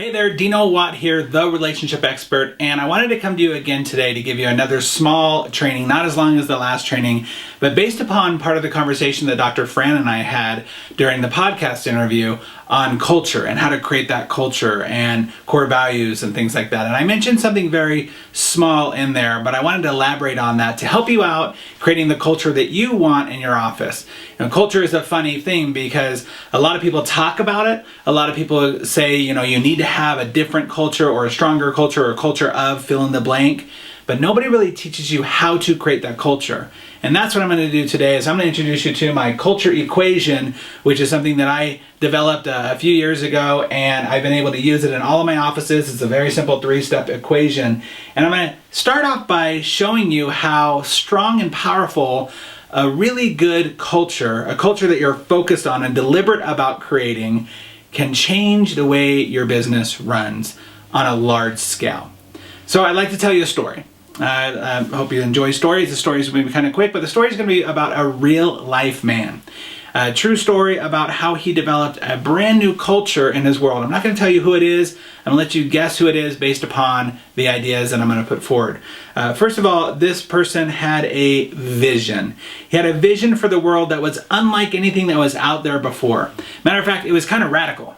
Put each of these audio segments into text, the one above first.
Hey there, Dino Watt here, the relationship expert, and I wanted to come to you again today to give you another small training, not as long as the last training, but based upon part of the conversation that Dr. Fran and I had during the podcast interview on culture and how to create that culture and core values and things like that. And I mentioned something very small in there, but I wanted to elaborate on that to help you out creating the culture that you want in your office. You know, culture is a funny thing because a lot of people talk about it. A lot of people say, you need to have a different culture or a stronger culture or a culture of fill in the blank, but nobody really teaches you how to create that culture. And that's what I'm going to do today is I'm going to introduce you to my culture equation, which is something that I developed a few years ago, and I've been able to use it in all of my offices. It's a very simple 3-step equation. And I'm going to start off by showing you how strong and powerful a really good culture, a culture that you're focused on and deliberate about creating, can change the way your business runs on a large scale. So I'd like to tell you a story. I hope you enjoy stories. The stories will be kind of quick, but the story is going to be about a real life man. A true story about how he developed a brand new culture in his world. I'm not going to tell you who it is. I'm going to let you guess who it is based upon the ideas that I'm going to put forward. First of all, this person had a vision. He had a vision for the world that was unlike anything that was out there before. Matter of fact, it was kind of radical.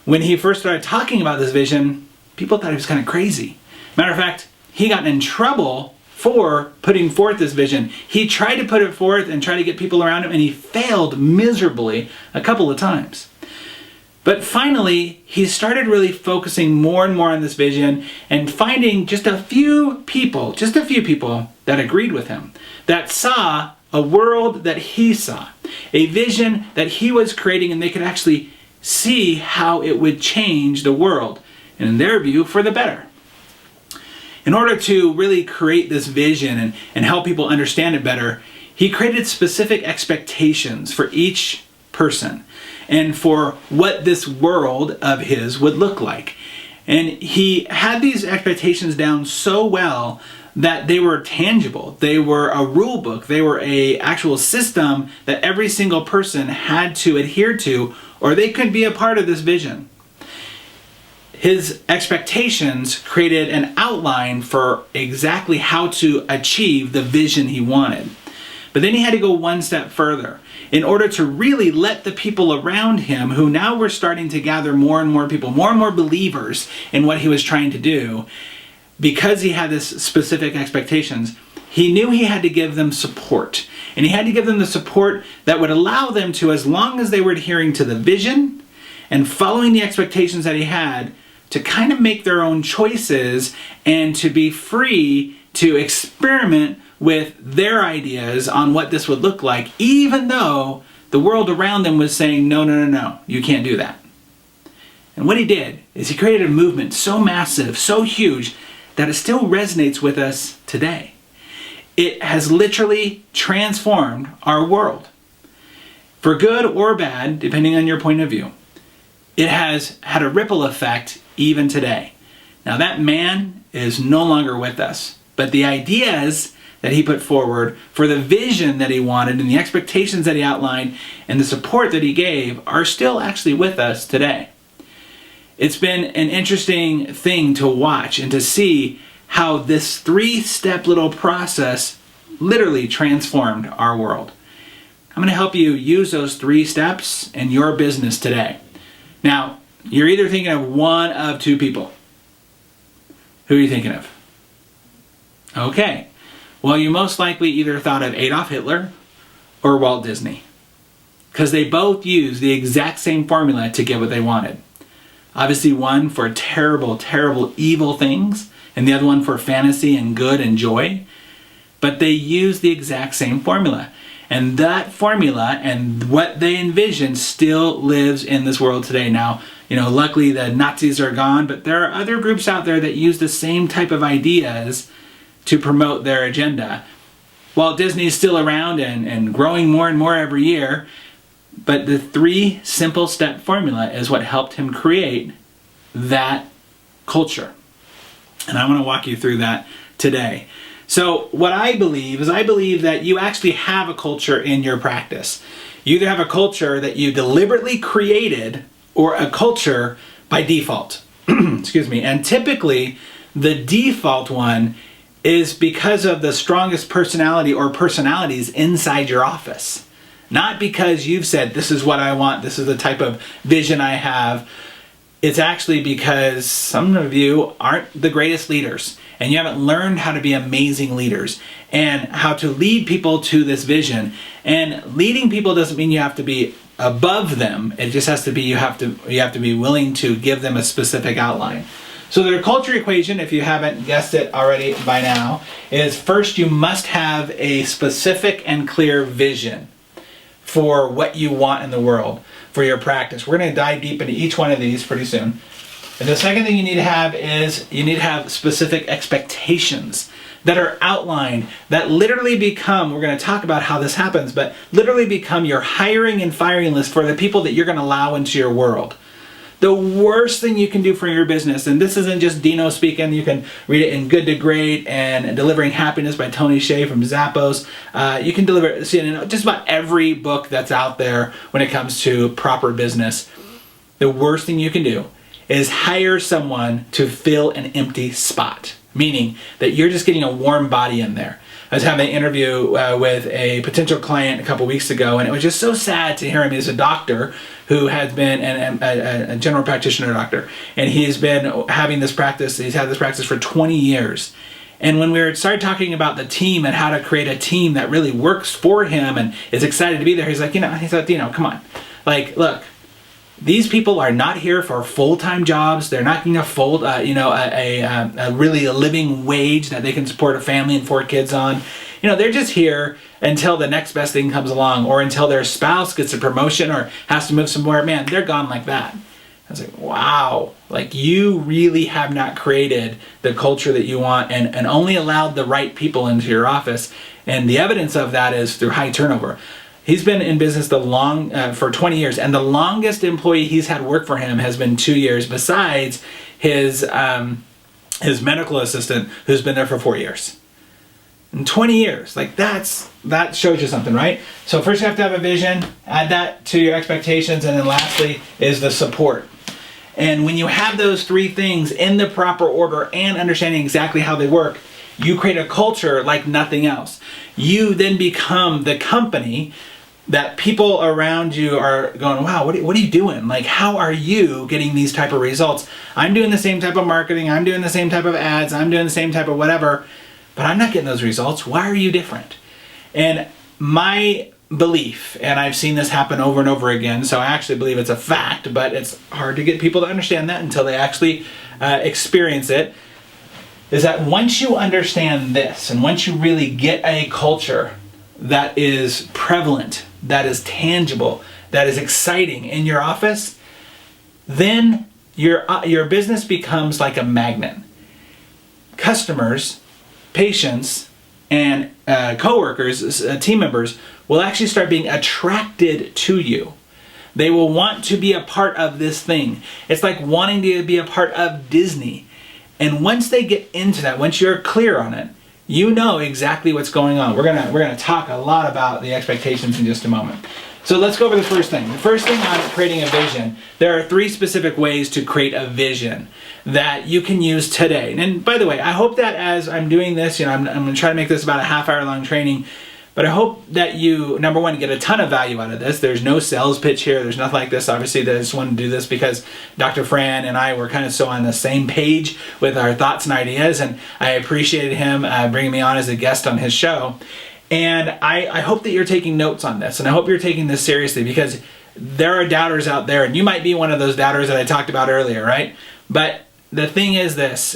When he first started talking about this vision, people thought he was kind of crazy. Matter of fact, he got in trouble for putting forth this vision. He tried to put it forth and try to get people around him, and he failed miserably a couple of times. But finally, he started really focusing more and more on this vision and finding just a few people that agreed with him, that saw a world that he saw, a vision that he was creating, and they could actually see how it would change the world, and in their view, for the better. In order to really create this vision and help people understand it better, he created specific expectations for each person and for what this world of his would look like. And he had these expectations down so well that they were tangible. They were a rule book. They were an actual system that every single person had to adhere to, or they could be a part of this vision. His expectations created an outline for exactly how to achieve the vision he wanted. But then he had to go one step further in order to really let the people around him, who now were starting to gather more and more people, more and more believers in what he was trying to do, because he had this specific expectations, he knew he had to give them support. And he had to give them the support that would allow them to, as long as they were adhering to the vision and following the expectations that he had, to kind of make their own choices and to be free to experiment with their ideas on what this would look like, even though the world around them was saying, no, you can't do that. And what he did is he created a movement so massive, so huge, that it still resonates with us today. It has literally transformed our world. For good or bad, depending on your point of view. It has had a ripple effect even today. Now that man is no longer with us, but the ideas that he put forward for the vision that he wanted and the expectations that he outlined and the support that he gave are still actually with us today. It's been an interesting thing to watch and to see how this 3-step little process literally transformed our world. I'm going to help you use those 3 steps in your business today. Now, you're either thinking of one of 2 people. Who are you thinking of? Okay. Well, you most likely either thought of Adolf Hitler or Walt Disney, because they both used the exact same formula to get what they wanted. Obviously, one for terrible, terrible, evil things, and the other one for fantasy and good and joy. But they used the exact same formula. And that formula and what they envisioned still lives in this world today. Now, luckily the Nazis are gone, but there are other groups out there that use the same type of ideas to promote their agenda. Walt Disney is still around and growing more and more every year, but the 3 simple step formula is what helped him create that culture. And I want to walk you through that today. So what I believe that you actually have a culture in your practice. You either have a culture that you deliberately created or a culture by default. excuse me, and typically the default one is because of the strongest personality or personalities inside your office. Not because you've said, this is what I want, this is the type of vision I have. It's actually because some of you aren't the greatest leaders and you haven't learned how to be amazing leaders and how to lead people to this vision. And leading people doesn't mean you have to be above them. It just has to be you have to be willing to give them a specific outline. So their culture equation, if you haven't guessed it already by now, is first you must have a specific and clear vision for what you want in the world, for your practice. We're going to dive deep into each one of these pretty soon. And the second thing you need to have is you need to have specific expectations that are outlined, that literally become, we're going to talk about how this happens, but literally become your hiring and firing list for the people that you're going to allow into your world. The worst thing you can do for your business, and this isn't just Dino speaking, you can read it in Good to Great and Delivering Happiness by Tony Hsieh from Zappos. You can deliver, just about every book that's out there when it comes to proper business. The worst thing you can do is hire someone to fill an empty spot, meaning that you're just getting a warm body in there. I was having an interview with a potential client a couple weeks ago, and it was just so sad to hear him. He's a doctor who has been a general practitioner doctor, and he's been having this practice. He's had this practice for 20 years. And when we started talking about the team and how to create a team that really works for him and is excited to be there, he's like, Dino, come on. Like, look, these people are not here for full-time jobs. They're not going to fold, a really living wage that they can support a family and 4 kids on. They're just here until the next best thing comes along, or until their spouse gets a promotion or has to move somewhere. Man, they're gone like that. I was like, wow, like you really have not created the culture that you want and only allowed the right people into your office. And the evidence of that is through high turnover. He's been in business for 20 years, and the longest employee he's had work for him has been 2 years, besides his medical assistant, who's been there for 4 years. In 20 years, like that shows you something, right? So first you have to have a vision, add that to your expectations, and then lastly is the support. And when you have those 3 things in the proper order and understanding exactly how they work, you create a culture like nothing else. You then become the company that people around you are going, wow, what are you doing? Like, how are you getting these type of results? I'm doing the same type of marketing. I'm doing the same type of ads. I'm doing the same type of whatever, but I'm not getting those results. Why are you different? And my belief, and I've seen this happen over and over again, so I actually believe it's a fact, but it's hard to get people to understand that until they actually experience it, is that once you understand this, and once you really get a culture that is prevalent, that is tangible, that is exciting in your office, then your business becomes like a magnet. Customers, patients, and coworkers, team members will actually start being attracted to you. They will want to be a part of this thing. It's like wanting to be a part of Disney. And once they get into that, once you're clear on it, you know exactly what's going on. We're gonna talk a lot about the expectations in just a moment. So let's go over the first thing. The first thing on creating a vision, there are 3 specific ways to create a vision that you can use today. And by the way, I hope that as I'm doing this, I'm gonna try to make this about a half-hour long training, but I hope that you, number one, get a ton of value out of this. There's no sales pitch here. There's nothing like this. Obviously, I just wanted to do this because Dr. Fran and I were kind of so on the same page with our thoughts and ideas, and I appreciated him bringing me on as a guest on his show. And I hope that you're taking notes on this, and I hope you're taking this seriously, because there are doubters out there, and you might be one of those doubters that I talked about earlier, right? But the thing is this,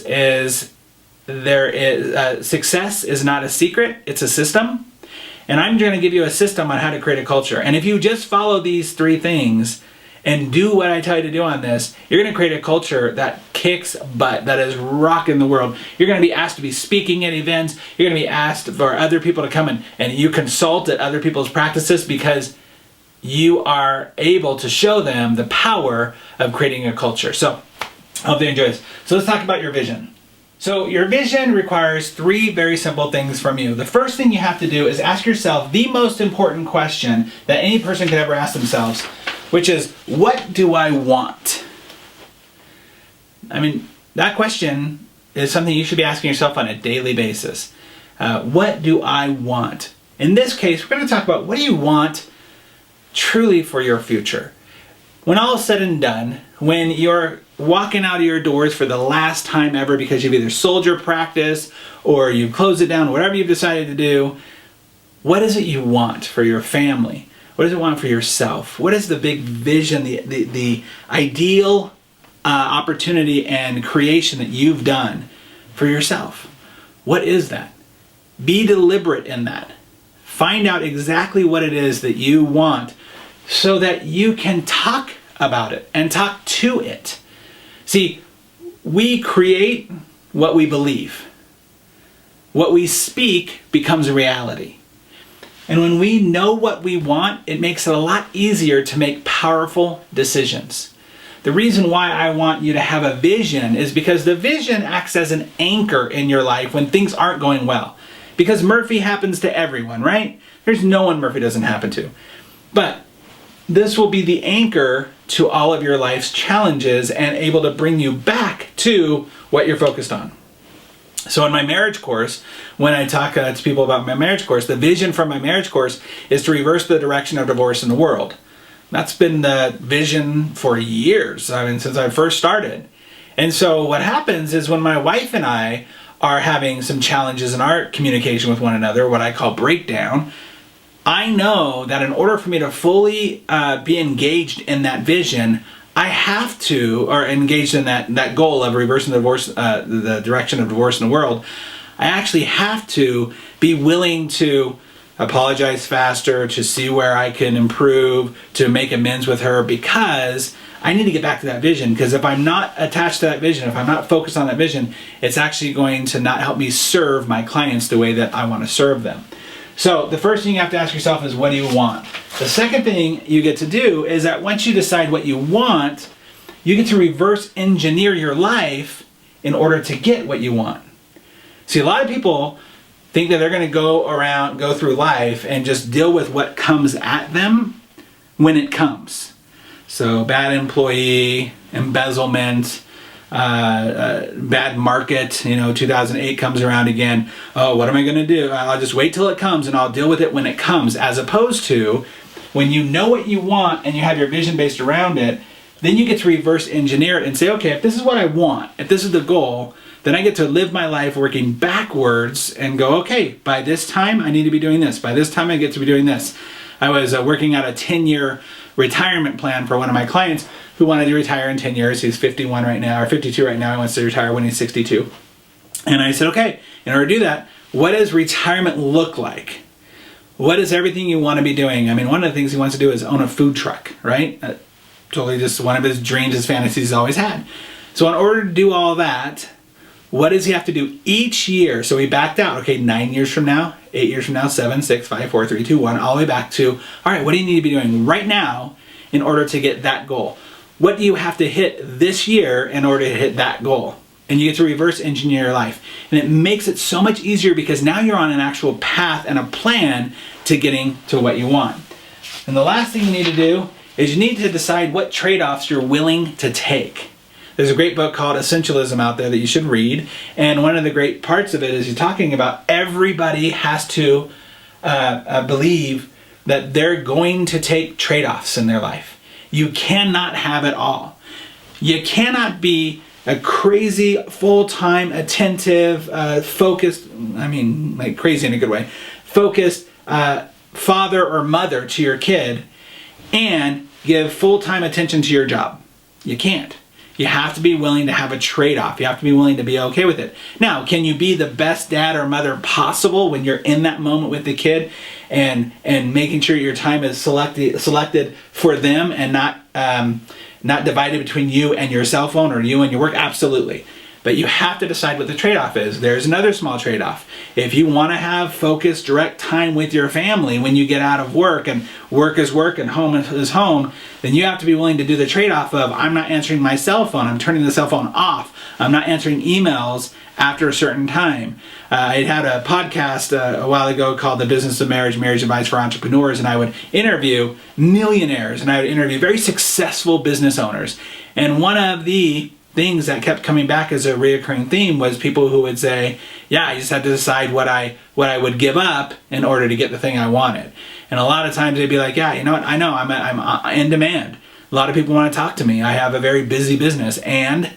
success is not a secret, it's a system. And I'm going to give you a system on how to create a culture. And if you just follow these 3 things and do what I tell you to do on this, you're going to create a culture that kicks butt, that is rocking the world. You're going to be asked to be speaking at events. You're going to be asked for other people to come in and you consult at other people's practices, because you are able to show them the power of creating a culture. So I hope they enjoy this. So let's talk about your vision. So your vision requires 3 very simple things from you. The first thing you have to do is ask yourself the most important question that any person could ever ask themselves, which is, what do I want? I mean, that question is something you should be asking yourself on a daily basis. What do I want? In this case, we're going to talk about what do you want truly for your future. When all is said and done, when you're walking out of your doors for the last time ever because you've either sold your practice or you've closed it down, whatever you've decided to do, what is it you want for your family? What does it want for yourself? What is the big vision, the ideal opportunity and creation that you've done for yourself? What is that? Be deliberate in that. Find out exactly what it is that you want so that you can talk about it and talk to it. See, we create what we believe. What we speak becomes a reality. And when we know what we want, it makes it a lot easier to make powerful decisions. The reason why I want you to have a vision is because the vision acts as an anchor in your life when things aren't going well. Because Murphy happens to everyone, right? There's no one Murphy doesn't happen to. But this will be the anchor to all of your life's challenges and able to bring you back to what you're focused on. So in my marriage course, when I talk to people about my marriage course, the vision for my marriage course is to reverse the direction of divorce in the world. That's been the vision for years, since I first started. And so what happens is when my wife and I are having some challenges in our communication with one another, what I call breakdown, I know that in order for me to fully be engaged in that vision, I have to, or engaged in that goal of reversing the divorce, the direction of divorce in the world, I actually have to be willing to apologize faster, to see where I can improve, to make amends with her, because I need to get back to that vision. Because if I'm not attached to that vision, if I'm not focused on that vision, it's actually going to not help me serve my clients the way that I want to serve them. So the first thing you have to ask yourself is, what do you want? The second thing you get to do is that once you decide what you want, you get to reverse engineer your life in order to get what you want. See, a lot of people think that they're going to go through life and just deal with what comes at them when it comes. So bad employee, embezzlement, bad market, 2008 comes around again. Oh, what am I going to do? I'll just wait till it comes and I'll deal with it when it comes. As opposed to when you know what you want and you have your vision based around it, then you get to reverse engineer it and say, okay, if this is what I want, if this is the goal, then I get to live my life working backwards and go, okay, by this time I need to be doing this. By this time I get to be doing this. I was working out a 10-year retirement plan for one of my clients who wanted to retire in 10 years. He's 51 right now, or 52 right now. He wants to retire when he's 62. And I said, okay, in order to do that, what does retirement look like? What is everything you want to be doing? One of the things he wants to do is own a food truck, right? Totally just one of his dreams, his fantasies he's always had. So in order to do all that, what does he have to do each year? So he backed out, okay, 9 years from now, 8 years from now, 7, 6, 5, 4, 3, 2, 1, all the way back to, all right, what do you need to be doing right now in order to get that goal? What do you have to hit this year in order to hit that goal? And you get to reverse engineer your life. And it makes it so much easier because now you're on an actual path and a plan to getting to what you want. And the last thing you need to do is you need to decide what trade-offs you're willing to take. There's a great book called Essentialism out there that you should read. And one of the great parts of it is you're talking about everybody has to believe that they're going to take trade-offs in their life. You cannot have it all. You cannot be a crazy, full-time, attentive, focused, like crazy in a good way, focused father or mother to your kid and give full-time attention to your job. You can't. You have to be willing to have a trade-off. You have to be willing to be okay with it. Now, can you be the best dad or mother possible when you're in that moment with the kid and making sure your time is selected for them and not divided between you and your cell phone or you and your work? Absolutely. But you have to decide what the trade-off is. There's another small trade-off. If you want to have focused, direct time with your family when you get out of work, and work is work and home is home, then you have to be willing to do the trade-off of, I'm not answering my cell phone, I'm turning the cell phone off, I'm not answering emails after a certain time. I had a podcast a while ago called The Business of Marriage, Marriage Advice for Entrepreneurs, and I would interview millionaires, and I would interview very successful business owners. And one of the things that kept coming back as a reoccurring theme was people who would say, yeah, I just had to decide what I would give up in order to get the thing I wanted. And a lot of times they'd be like, yeah, you know what, I know, I'm in demand. A lot of people want to talk to me. I have a very busy business. And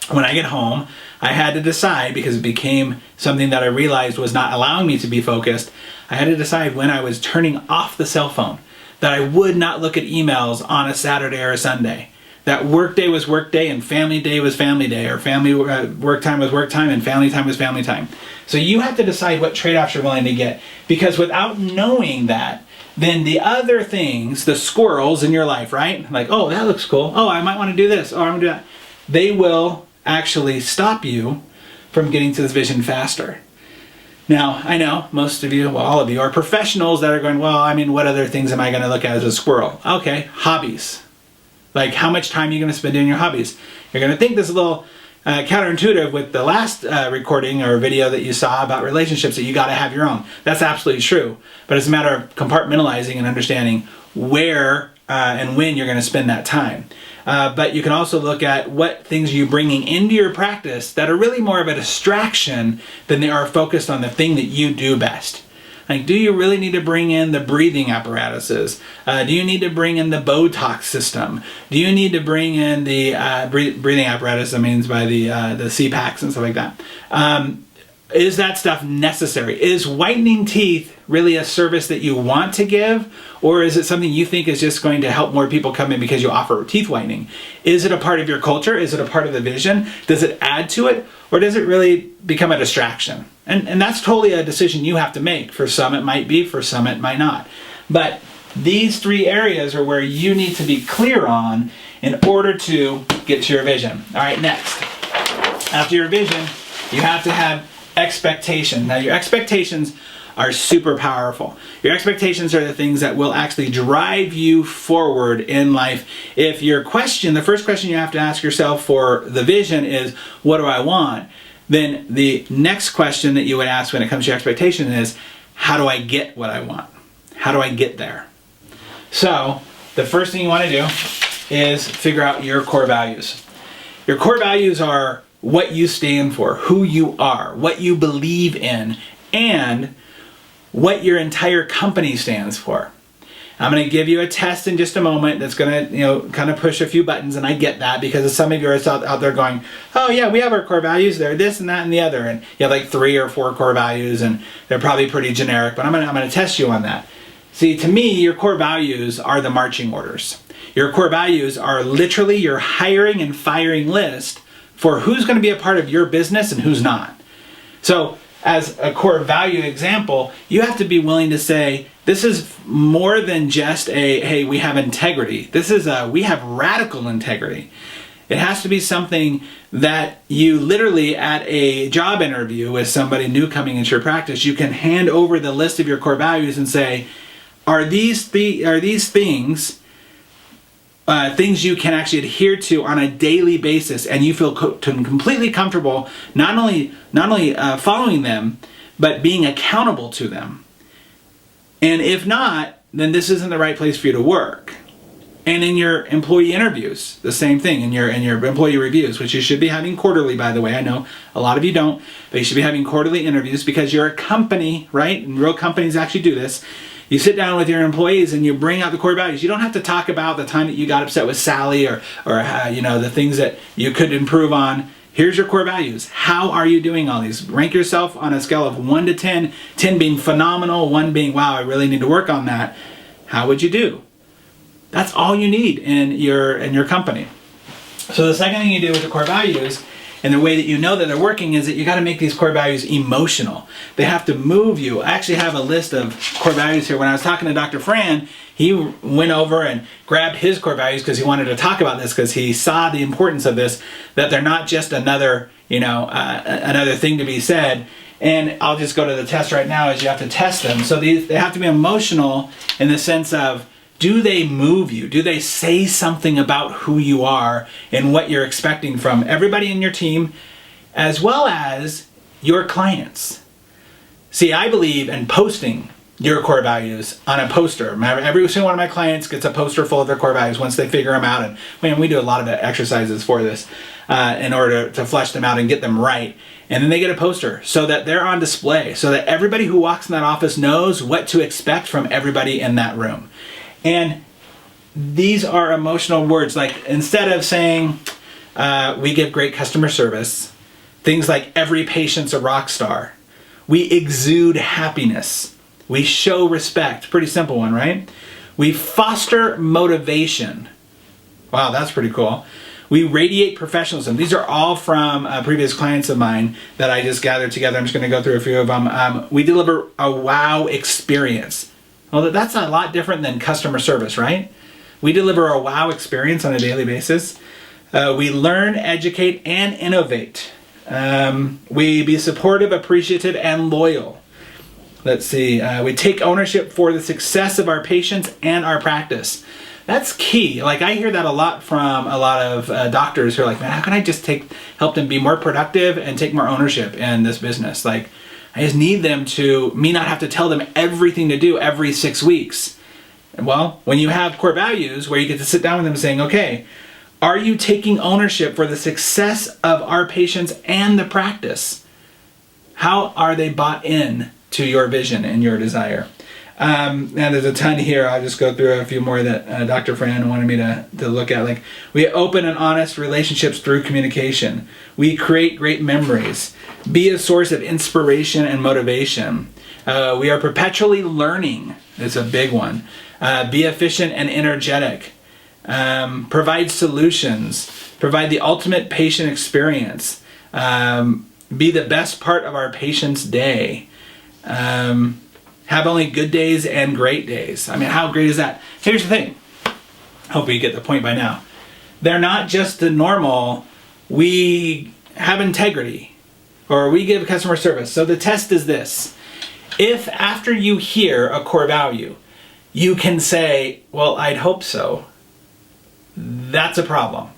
when I get home, I had to decide, because it became something that I realized was not allowing me to be focused, I had to decide when I was turning off the cell phone that I would not look at emails on a Saturday or a Sunday. That work day was work day and family day was family day, or family work time was work time and family time was family time. So you have to decide what trade-offs you're willing to get, because without knowing that, then the other things, the squirrels in your life, right? Like, oh, that looks cool. Oh, I might want to do this. Oh, I'm going to do that. They will actually stop you from getting to this vision faster. Now, I know most of you, well, all of you, are professionals that are going, well, I mean, what other things am I going to look at as a squirrel? Okay, hobbies. Like, how much time are you going to spend doing your hobbies? You're going to think this is a little counterintuitive with the last recording or video that you saw about relationships, that you got to have your own. That's absolutely true. But it's a matter of compartmentalizing and understanding where and when you're going to spend that time. But you can also look at what things you're bringing into your practice that are really more of a distraction than they are focused on the thing that you do best. Like, do you really need to bring in the breathing apparatuses? Do you need to bring in the Botox system? Do you need to bring in the breathing apparatus, that means by the CPAPs and stuff like that? Is that stuff necessary? Is whitening teeth really a service that you want to give? Or is it something you think is just going to help more people come in because you offer teeth whitening? Is it a part of your culture? Is it a part of the vision? Does it add to it? Or does it really become a distraction? And that's totally a decision you have to make. For some it might be, for some it might not. But these three areas are where you need to be clear on in order to get to your vision. All right, next. After your vision, you have to have expectation. Now, your expectations are super powerful. Your expectations are the things that will actually drive you forward in life. If your question, the first question you have to ask yourself for the vision is, what do I want? Then the next question that you would ask when it comes to your expectation is, how do I get what I want? How do I get there? So the first thing you want to do is figure out your core values. Your core values are what you stand for, who you are, what you believe in, and what your entire company stands for. I'm going to give you a test in just a moment that's going to, kind of push a few buttons, and I get that, because some of you are out there going, oh yeah, we have our core values, they're this and that and the other, and you have like 3 or 4 core values, and they're probably pretty generic, but I'm going to test you on that. See, to me, your core values are the marching orders. Your core values are literally your hiring and firing list for who's going to be a part of your business and who's not. So, as a core value example, you have to be willing to say, this is more than just hey, we have integrity. This is we have radical integrity. It has to be something that you literally, at a job interview with somebody new coming into your practice, you can hand over the list of your core values and say, are these things things you can actually adhere to on a daily basis, and you feel completely comfortable not only following them, but being accountable to them. And if not, then this isn't the right place for you to work. And in your employee interviews, the same thing. In your employee reviews, which you should be having quarterly, by the way. I know a lot of you don't, but you should be having quarterly interviews, because you're a company, right? And real companies actually do this. You sit down with your employees and you bring out the core values. You don't have to talk about the time that you got upset with Sally or the things that you could improve on. Here's your core values. How are you doing all these? Rank yourself on a scale of 1 to 10, 10 being phenomenal, 1 being, wow, I really need to work on that. How would you do? That's all you need in your company. So the second thing you do with the core values, and the way that you know that they're working, is that you got to make these core values emotional. They have to move you. I actually have a list of core values here. When I was talking to Dr. Fran, he went over and grabbed his core values because he wanted to talk about this, because he saw the importance of this, that they're not just another thing to be said. And I'll just go to the test right now, as you have to test them. So they have to be emotional in the sense of, do they move you? Do they say something about who you are and what you're expecting from everybody in your team, as well as your clients? See, I believe in posting your core values on a poster. Every single one of my clients gets a poster full of their core values once they figure them out. And man, we do a lot of exercises for this. in order to flesh them out and get them right. And then they get a poster so that they're on display, so that everybody who walks in that office knows what to expect from everybody in that room. And these are emotional words. Like, instead of saying we give great customer service, things like every patient's a rock star. We exude happiness. We show respect. Pretty simple one, right? We foster motivation. Wow, that's pretty cool. We radiate professionalism. These are all from previous clients of mine that I just gathered together. I'm just going to go through a few of them. We deliver a wow experience. Well, that's a lot different than customer service, right? We deliver a wow experience on a daily basis. We learn, educate, and innovate. We be supportive, appreciative, and loyal. Let's see. We take ownership for the success of our patients and our practice. That's key. Like, I hear that a lot from a lot of doctors who are like, man, how can I just help them be more productive and take more ownership in this business? Like, I just need them to not have to tell them everything to do every 6 weeks. Well, when you have core values where you get to sit down with them saying, okay, are you taking ownership for the success of our patients and the practice? How are they bought in to your vision and your desire? And there's a ton here. I'll just go through a few more that Dr. Fran wanted me to look at. Like, we open and honest relationships through communication. We create great memories. Be a source of inspiration and motivation. We are perpetually learning. It's a big one. Be efficient and energetic. Provide solutions. Provide the ultimate patient experience. Be the best part of our patient's day. Have only good days and great days. I mean, how great is that? Here's the thing. Hope you get the point by now. They're not just the normal, we have integrity, or we give customer service. So the test is this. If after you hear a core value, you can say, well, I'd hope so, that's a problem.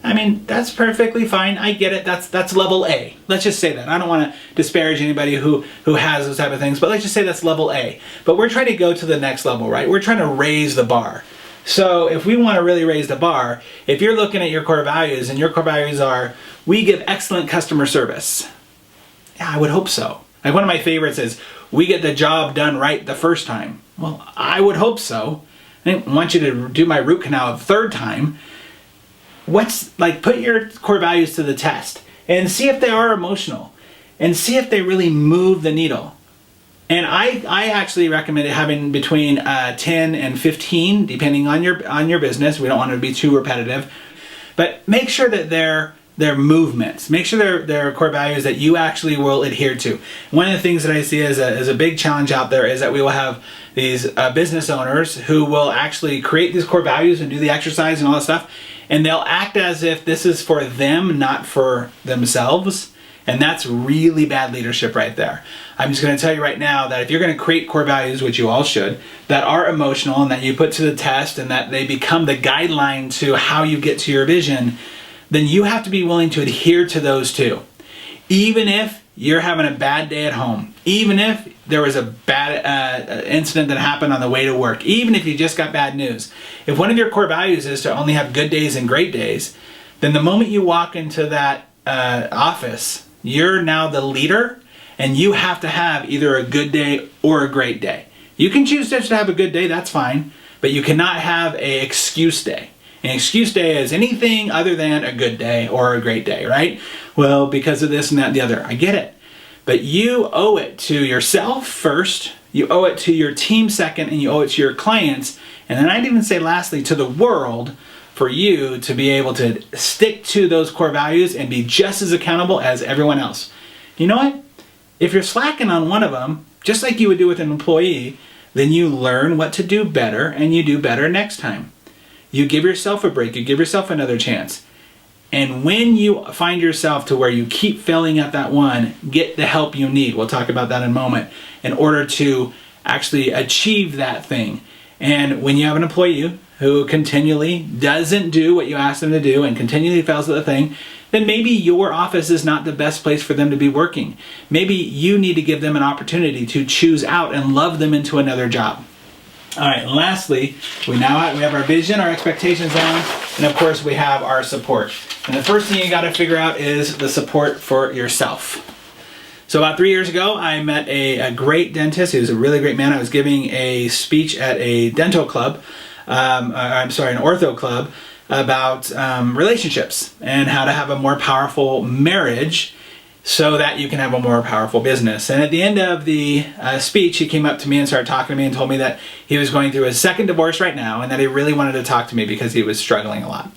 I mean, that's perfectly fine. I get it. That's level A. Let's just say that. I don't want to disparage anybody who has those type of things, but let's just say that's level A. But we're trying to go to the next level, right? We're trying to raise the bar. So if we want to really raise the bar, if you're looking at your core values and your core values are, we give excellent customer service. Yeah, I would hope so. Like, one of my favorites is, we get the job done right the first time. Well, I would hope so. I didn't want you to do my root canal the third time. Put your core values to the test and see if they are emotional and see if they really move the needle. And I actually recommend having between 10 and 15, depending on your business. We don't want it to be too repetitive, but make sure that they're movements. Make sure they're core values that you actually will adhere to. One of the things that I see as a big challenge out there is that we will have these business owners who will actually create these core values and do the exercise and all that stuff, and they'll act as if this is for them, not for themselves. And that's really bad leadership right there. I'm just going to tell you right now that if you're going to create core values, which you all should, that are emotional and that you put to the test and that they become the guideline to how you get to your vision, then you have to be willing to adhere to those too. Even if you're having a bad day at home, even if there was a bad incident that happened on the way to work, even if you just got bad news, if one of your core values is to only have good days and great days, then the moment you walk into that office, you're now the leader and you have to have either a good day or a great day. You can choose just to have a good day, that's fine, but you cannot have an excuse day. An excuse day is anything other than a good day or a great day, right? Well, because of this and that and the other. I get it. But you owe it to yourself first, you owe it to your team second, and you owe it to your clients. And then I'd even say lastly, to the world, for you to be able to stick to those core values and be just as accountable as everyone else. You know what? If you're slacking on one of them, just like you would do with an employee, then you learn what to do better and you do better next time. You give yourself a break, you give yourself another chance. And when you find yourself to where you keep failing at that one, get the help you need. We'll talk about that in a moment, in order to actually achieve that thing. And when you have an employee who continually doesn't do what you ask them to do and continually fails at the thing, then maybe your office is not the best place for them to be working. Maybe you need to give them an opportunity to choose out and love them into another job. All right, and lastly, we have our vision, our expectations down. And of course, we have our support. And the first thing you got to figure out is the support for yourself. So about 3 years ago, I met a great dentist. He was a really great man. I was giving a speech at a dental club, an ortho club, about relationships and how to have a more powerful marriage so that you can have a more powerful business. And at the end of the speech, he came up to me and started talking to me and told me that he was going through his second divorce right now and that he really wanted to talk to me because he was struggling a lot.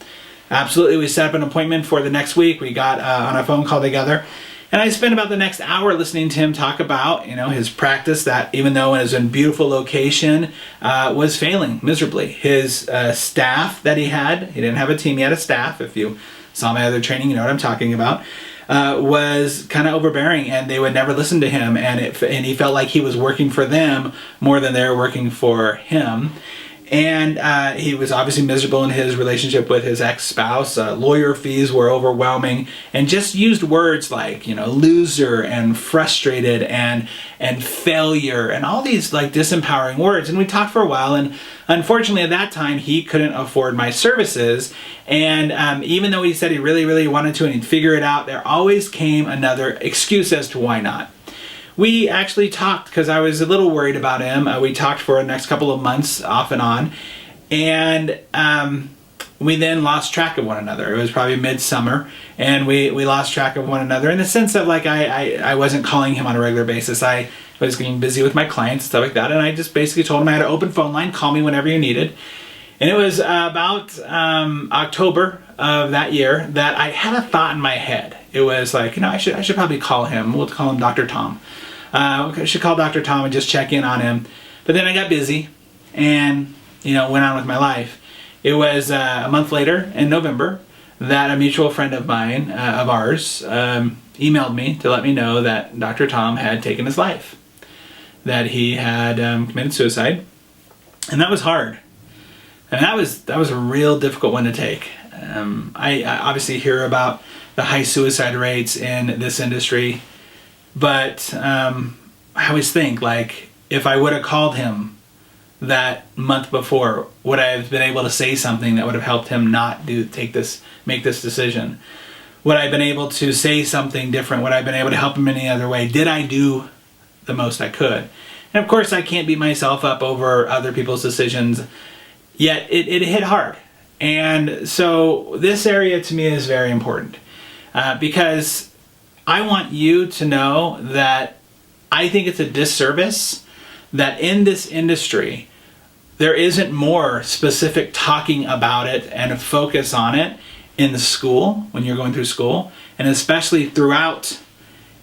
Absolutely, we set up an appointment for the next week. We got on a phone call together. And I spent about the next hour listening to him talk about, his practice that, even though it was in a beautiful location, was failing miserably. His staff that he didn't have a team, he had a staff. If you saw my other training, you know what I'm talking about. Was kind of overbearing, and they would never listen to him, and he felt like he was working for them more than they were working for him. And he was obviously miserable in his relationship with his ex-spouse. Lawyer fees were overwhelming, and just used words like, loser and frustrated and failure and all these like disempowering words. And we talked for a while, and unfortunately at that time he couldn't afford my services. And even though he said he really, really wanted to and he'd figure it out, there always came another excuse as to why not. We actually talked because I was a little worried about him. We talked for the next couple of months off and on. And we then lost track of one another. It was probably midsummer, and we lost track of one another in the sense that like I wasn't calling him on a regular basis. I was getting busy with my clients and stuff like that. And I just basically told him I had an open phone line, call me whenever you needed. And it was about October of that year that I had a thought in my head. It was like, I should probably call him. We'll call him Dr. Tom. I should call Dr. Tom and just check in on him. But then I got busy and, went on with my life. It was a month later in November that a mutual friend of mine, of ours, emailed me to let me know that Dr. Tom had taken his life, that he had committed suicide. And that was hard. And that was a real difficult one to take. I obviously hear about the high suicide rates in this industry, but I always think, like, if I would have called him that month before, would I have been able to say something that would have helped him not make this decision? Would I have been able to say something different? Would I have been able to help him in any other way? Did I do the most I could? And of course, I can't beat myself up over other people's decisions, yet it hit hard. And so this area to me is very important because I want you to know that I think it's a disservice that in this industry there isn't more specific talking about it and a focus on it in the school when you're going through school, and especially throughout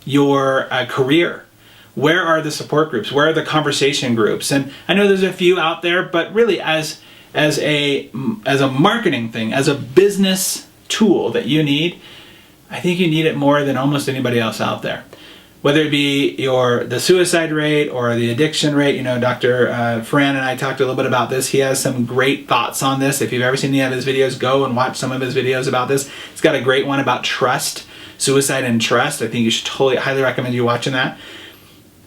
your career. Where are the support groups? Where are the conversation groups? And I know there's a few out there, but really as a marketing thing, as a business tool that you need, I think you need it more than almost anybody else out there. Whether it be the suicide rate or the addiction rate, Dr. Fran and I talked a little bit about this. He has some great thoughts on this. If you've ever seen any of his videos, go and watch some of his videos about this. He's got a great one about trust, suicide and trust. I think you should highly recommend you watching that.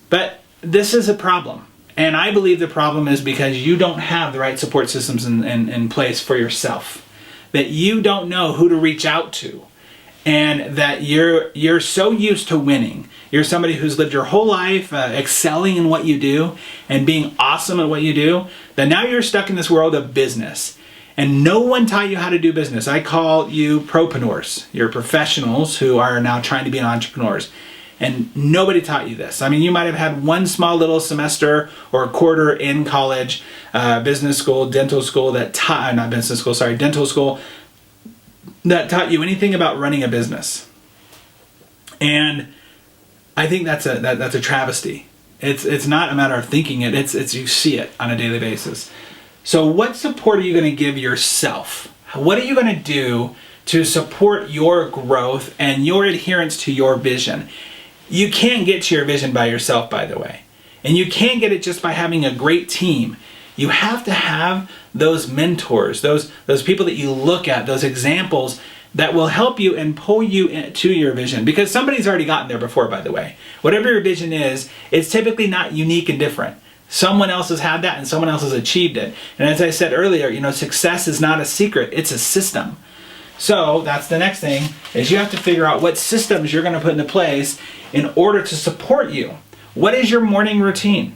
But this is a problem. And I believe the problem is because you don't have the right support systems in place for yourself. That you don't know who to reach out to. And that you're so used to winning. You're somebody who's lived your whole life excelling in what you do and being awesome at what you do, that now you're stuck in this world of business. And no one taught you how to do business. I call you propreneurs. You're professionals who are now trying to be entrepreneurs. And nobody taught you this. I mean, you might have had one small little semester or a quarter in college, business school, dental school dental school that taught you anything about running a business. And I think that's a travesty. It's not a matter of thinking it. It's you see it on a daily basis. So what support are you going to give yourself? What are you going to do to support your growth and your adherence to your vision? You can't get to your vision by yourself, by the way. And you can't get it just by having a great team. You have to have those mentors, those people that you look at, those examples that will help you and pull you to your vision. Because somebody's already gotten there before, by the way. Whatever your vision is, it's typically not unique and different. Someone else has had that and someone else has achieved it. And as I said earlier, success is not a secret, it's a system. So that's the next thing, is you have to figure out what systems you're going to put into place in order to support you. What is your morning routine?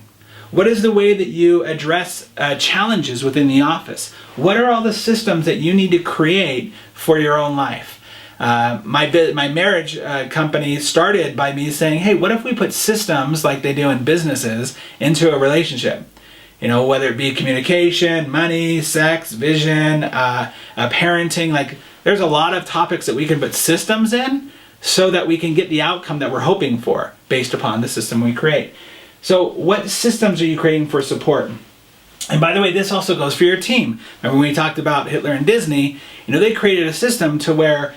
What is the way that you address challenges within the office? What are all the systems that you need to create for your own life? My marriage company started by me saying, hey, what if we put systems like they do in businesses into a relationship? Whether it be communication, money, sex, vision, parenting, like there's a lot of topics that we can put systems in so that we can get the outcome that we're hoping for based upon the system we create. So what systems are you creating for support? And by the way, this also goes for your team. Remember when we talked about Hitler and Disney, they created a system to where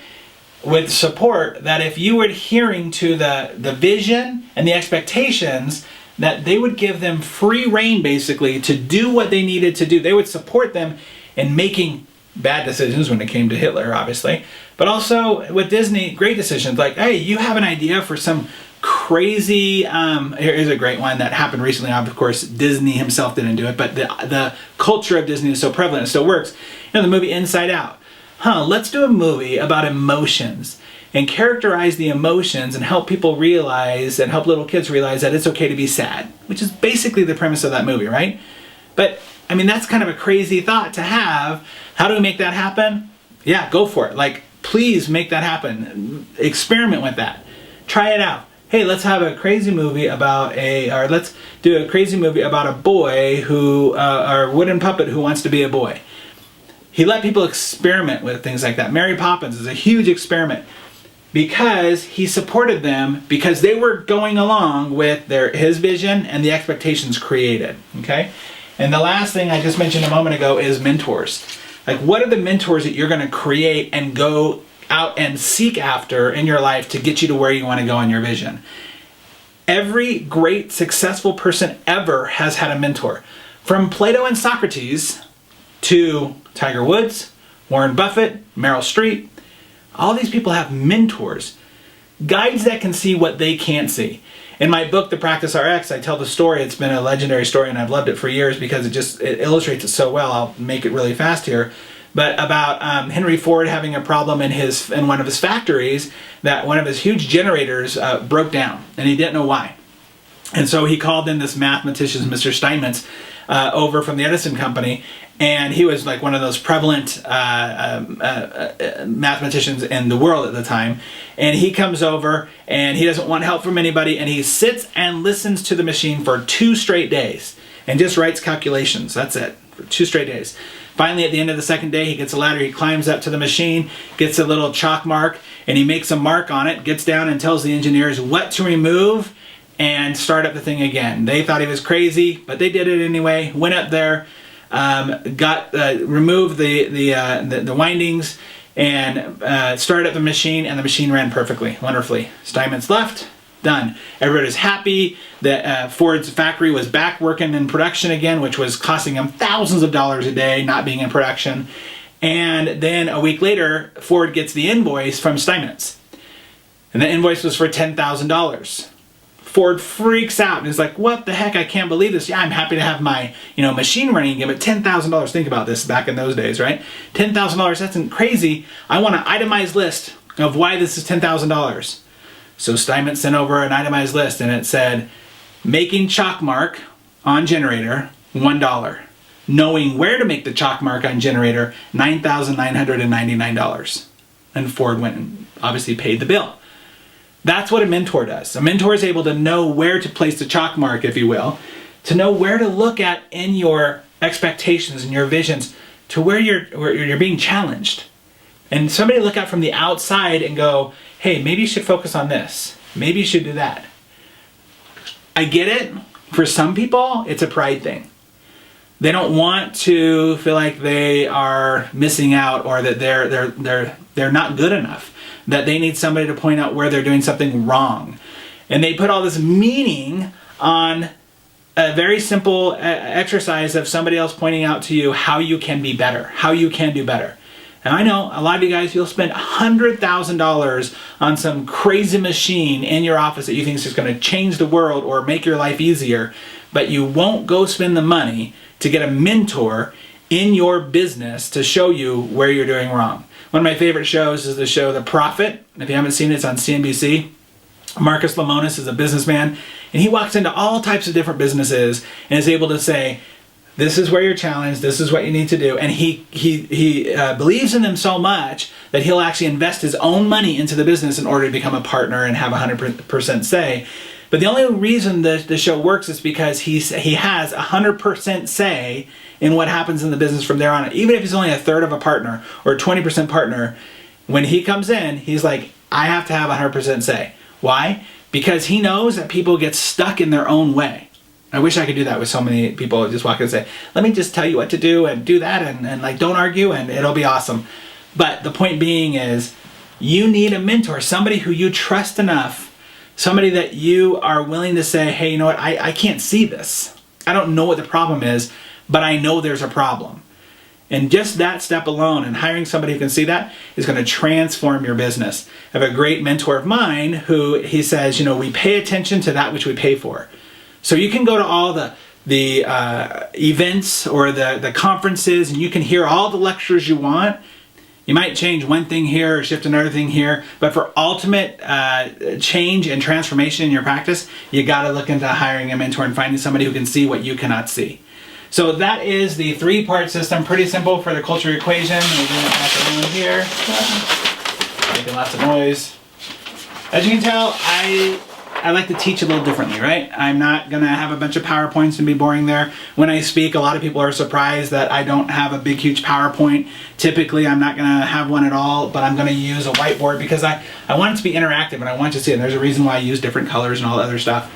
with support that if you were adhering to the vision and the expectations, that they would give them free rein basically to do what they needed to do. They would support them in making bad decisions when it came to Hitler, obviously, but also with Disney, great decisions like, hey, you have an idea for some crazy, here's a great one that happened recently. Of course, Disney himself didn't do it, but the culture of Disney is so prevalent, it still works. The movie Inside Out. Let's do a movie about emotions and characterize the emotions and help people realize and help little kids realize that it's okay to be sad, which is basically the premise of that movie, right? But that's kind of a crazy thought to have. How do we make that happen? Yeah, go for it. Like, please make that happen. Experiment with that. Try it out. Hey, let's have a crazy movie about let's do a crazy movie about a boy or a wooden puppet who wants to be a boy. He let people experiment with things like that. Mary Poppins is a huge experiment because he supported them because they were going along with his vision and the expectations created, okay? And the last thing I just mentioned a moment ago is mentors. Like, what are the mentors that you're going to create and go out and seek after in your life to get you to where you want to go in your vision? Every great successful person ever has had a mentor. From Plato and Socrates to Tiger Woods, Warren Buffett, Meryl Streep, all these people have mentors, guides that can see what they can't see. In my book, The Practice RX, I tell the story. It's been a legendary story and I've loved it for years because it illustrates it so well. I'll make it really fast here. But about Henry Ford having a problem in one of his factories, that one of his huge generators broke down and he didn't know why. And so he called in this mathematician, Mr. Steinmetz, over from the Edison company, and he was like one of those prevalent mathematicians in the world at the time. And he comes over and he doesn't want help from anybody, and he sits and listens to the machine for 2 straight days and just writes calculations. That's it, for 2 straight days. Finally, at the end of the second day, he gets a ladder, he climbs up to the machine, gets a little chalk mark, and he makes a mark on it, gets down and tells the engineers what to remove and start up the thing again. They thought he was crazy, but they did it anyway. Went up there, removed the windings, and started up the machine, and the machine ran perfectly, wonderfully. Steinmetz left, done. Everybody was happy that Ford's factory was back working in production again, which was costing him thousands of dollars a day not being in production. And then a week later, Ford gets the invoice from Steinmetz. And the invoice was for $10,000. Ford freaks out and is like, what the heck, I can't believe this. Yeah, I'm happy to have my machine running again, but $10,000, think about this back in those days, right? $10,000, that's crazy. I want an itemized list of why this is $10,000. So Steinmetz sent over an itemized list and it said, making chalk mark on generator, $1. Knowing where to make the chalk mark on generator, $9,999. And Ford went and obviously paid the bill. That's what a mentor does. A mentor is able to know where to place the chalk mark, if you will, to know where to look at in your expectations and your visions to where you're being challenged. And somebody look out from the outside and go, hey, maybe you should focus on this. Maybe you should do that. I get it. For some people, it's a pride thing. They don't want to feel like they are missing out or that they're not good enough, that they need somebody to point out where they're doing something wrong. And they put all this meaning on a very simple exercise of somebody else pointing out to you how you can be better, how you can do better. And I know a lot of you guys, you'll spend $100,000 on some crazy machine in your office that you think is just going to change the world or make your life easier. but you won't go spend the money to get a mentor in your business to show you where you're doing wrong. One of my favorite shows is the show The Profit. If you haven't seen it, it's on CNBC. Marcus Lemonis is a businessman, and he walks into all types of different businesses and is able to say, this is where you're challenged, this is what you need to do. And he believes in them so much that he'll actually invest his own money into the business in order to become a partner and have 100% say. But the only reason the show works is because he has 100% say in what happens in the business from there on. Even if he's only a third of a partner or a 20% partner, when he comes in, he's like, I have to have 100% say. Why? Because he knows that people get stuck in their own way. I wish I could do that with so many people who just walk in and say, let me just tell you what to do and do that and like don't argue and it'll be awesome. But the point being is you need a mentor, somebody who you trust enough, somebody that you are willing to say, hey, you know what, I can't see this. I don't know what the problem is, but I know there's a problem. And just that step alone and hiring somebody who can see that is going to transform your business. I have a great mentor of mine who he says, we pay attention to that which we pay for. So you can go to all the events or the conferences and you can hear all the lectures you want. You might change one thing here or shift another thing here, but for ultimate change and transformation in your practice, you got to look into hiring a mentor and finding somebody who can see what you cannot see. So that is the 3-part system. Pretty simple for the culture equation. We're doing it back around here. Making lots of noise. As you can tell, I like to teach a little differently, right? I'm not going to have a bunch of PowerPoints and be boring there. When I speak, a lot of people are surprised that I don't have a big, huge PowerPoint. Typically, I'm not going to have one at all, but I'm going to use a whiteboard because I want it to be interactive and I want you to see it. And there's a reason why I use different colors and all the other stuff.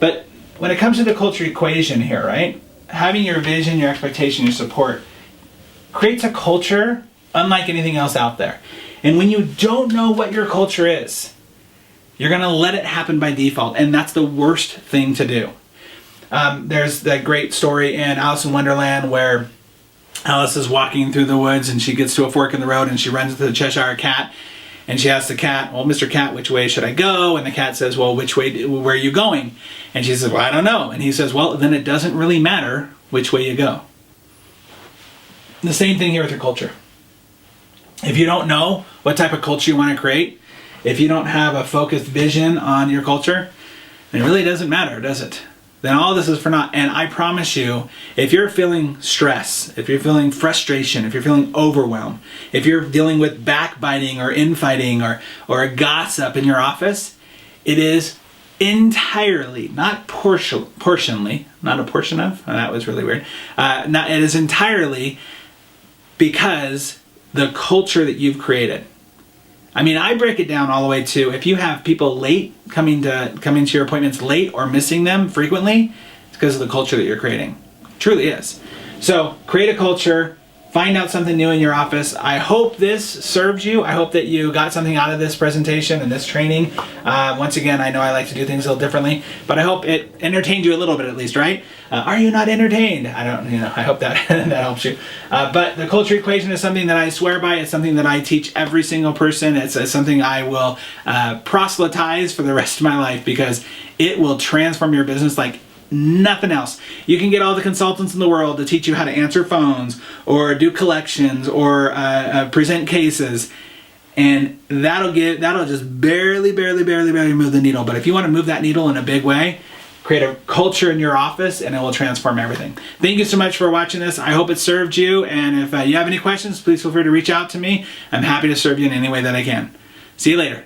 But when it comes to the culture equation here, right? Having your vision, your expectation, your support creates a culture unlike anything else out there. And when you don't know what your culture is, you're going to let it happen by default, and that's the worst thing to do. There's that great story in Alice in Wonderland where Alice is walking through the woods and she gets to a fork in the road and she runs into the Cheshire Cat and she asks the cat, well, Mr. Cat, which way should I go? And the cat says, well, where are you going? And she says, well, I don't know. And he says, well, then it doesn't really matter which way you go. The same thing here with your culture. If you don't know what type of culture you want to create, if you don't have a focused vision on your culture, then it really doesn't matter, does it? Then all this is for naught. And I promise you, if you're feeling stress, if you're feeling frustration, if you're feeling overwhelmed, if you're dealing with backbiting or infighting or a gossip in your office, it is entirely, not portionally, not a portion of, that was really weird. It is entirely because the culture that you've created. I mean, I break it down all the way to if you have people late coming to your appointments late or missing them frequently, it's because of the culture that you're creating. It truly is. So create a culture, find out something new in your office. I hope this served you. I hope that you got something out of this presentation and this training. Once again, I know I like to do things a little differently, but I hope it entertained you a little bit at least, right? Are you not entertained? I hope that that helps you. But the culture equation is something that I swear by. It's something that I teach every single person. It's something I will proselytize for the rest of my life because it will transform your business like nothing else. You can get all the consultants in the world to teach you how to answer phones or do collections or present cases, and that'll just barely move the needle. But if you want to move that needle in a big way, create a culture in your office and it will transform everything. Thank you so much for watching this. I hope it served you, and if you have any questions, please feel free to reach out to me. I'm happy to serve you in any way that I can. See you later.